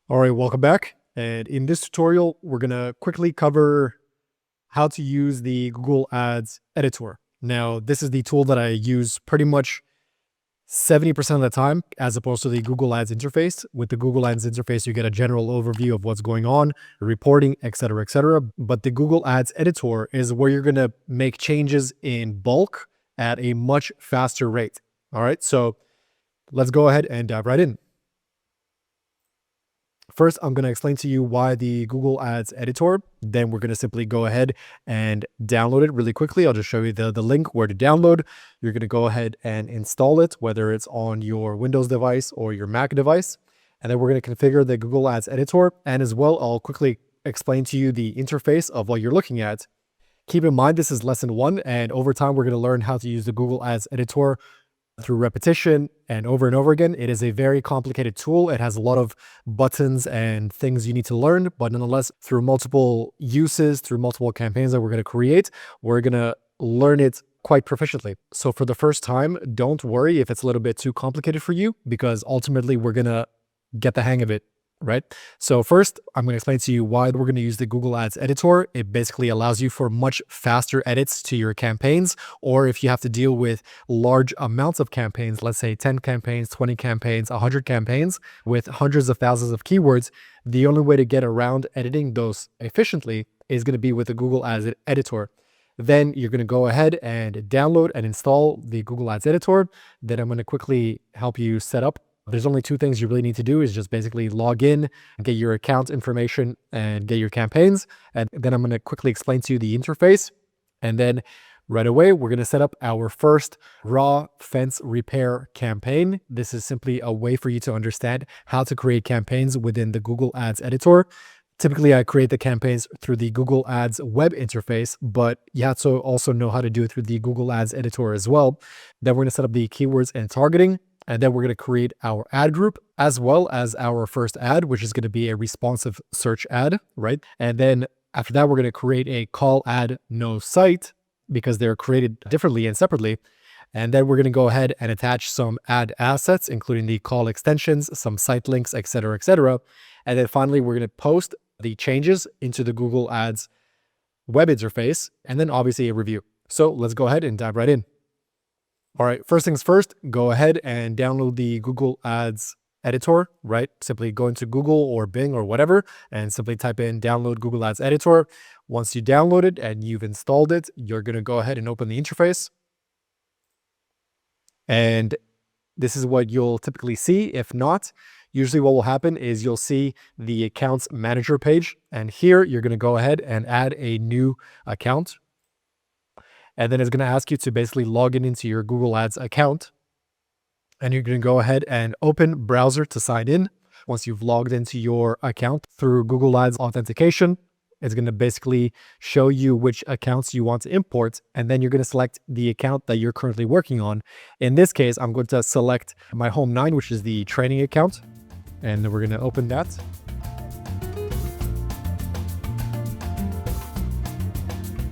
All right, welcome back. And in this tutorial, we're going to quickly cover how to use the Google Ads editor. Now, this is the tool that I use pretty much 70% of the time, as opposed to the Google Ads interface. With the Google Ads interface, you get a general overview of what's going on, reporting, etc., etc. But the Google Ads editor is where you're going to make changes in bulk at a much faster rate. All right, so let's go ahead and dive right in. First, I'm going to explain to you why the Google Ads editor. Then we're going to simply go ahead and download it really quickly. I'll just show you the link where to download. You're going to go ahead and install it, whether it's on your Windows device or your Mac device. And then we're going to configure the Google Ads editor. And as well, I'll quickly explain to you the interface of what you're looking at. Keep in mind, this is lesson 1. And over time, we're going to learn how to use the Google Ads editor through repetition and over again. It is a very complicated tool. It has a lot of buttons and things you need to learn, but nonetheless, through multiple uses, through multiple campaigns that we're going to create, we're going to learn it quite proficiently. So for the first time, don't worry if it's a little bit too complicated for you, because ultimately we're going to get the hang of it, right? So first, I'm going to explain to you why we're going to use the Google Ads editor. It basically allows you for much faster edits to your campaigns, or if you have to deal with large amounts of campaigns, let's say 10 campaigns, 20 campaigns, 100 campaigns with hundreds of thousands of keywords, the only way to get around editing those efficiently is going to be with the Google Ads editor. Then you're going to go ahead and download and install the Google Ads editor. Then I'm going to quickly help you set up. There's only 2 things you really need to do is just basically log in, get your account information, and get your campaigns. And then I'm going to quickly explain to you the interface. And then right away, we're going to set up our first raw fence repair campaign. This is simply a way for you to understand how to create campaigns within the Google Ads editor. Typically, I create the campaigns through the Google Ads web interface, but you have to also know how to do it through the Google Ads editor as well. Then we're going to set up the keywords and targeting. And then we're going to create our ad group as well as our first ad, which is going to be a responsive search ad, right? And then after that, we're going to create a call ad no site because they're created differently and separately. And then we're going to go ahead and attach some ad assets, including the call extensions, some site links, etc., etc. And then finally, we're going to post the changes into the Google Ads web interface, and then obviously a review. So let's go ahead and dive right in. All right, first things first, go ahead and download the Google Ads editor, right? Simply go into Google or Bing or whatever, and simply type in download Google Ads editor. Once you download it and you've installed it, you're going to go ahead and open the interface. And this is what you'll typically see. If not, usually what will happen is you'll see the accounts manager page. And here you're going to go ahead and add a new account. And then it's going to ask you to basically log in into your Google Ads account. And you're going to go ahead and open browser to sign in. Once you've logged into your account through Google Ads authentication, it's going to basically show you which accounts you want to import. And then you're going to select the account that you're currently working on. In this case, I'm going to select my Home 9, which is the training account. And we're going to open that.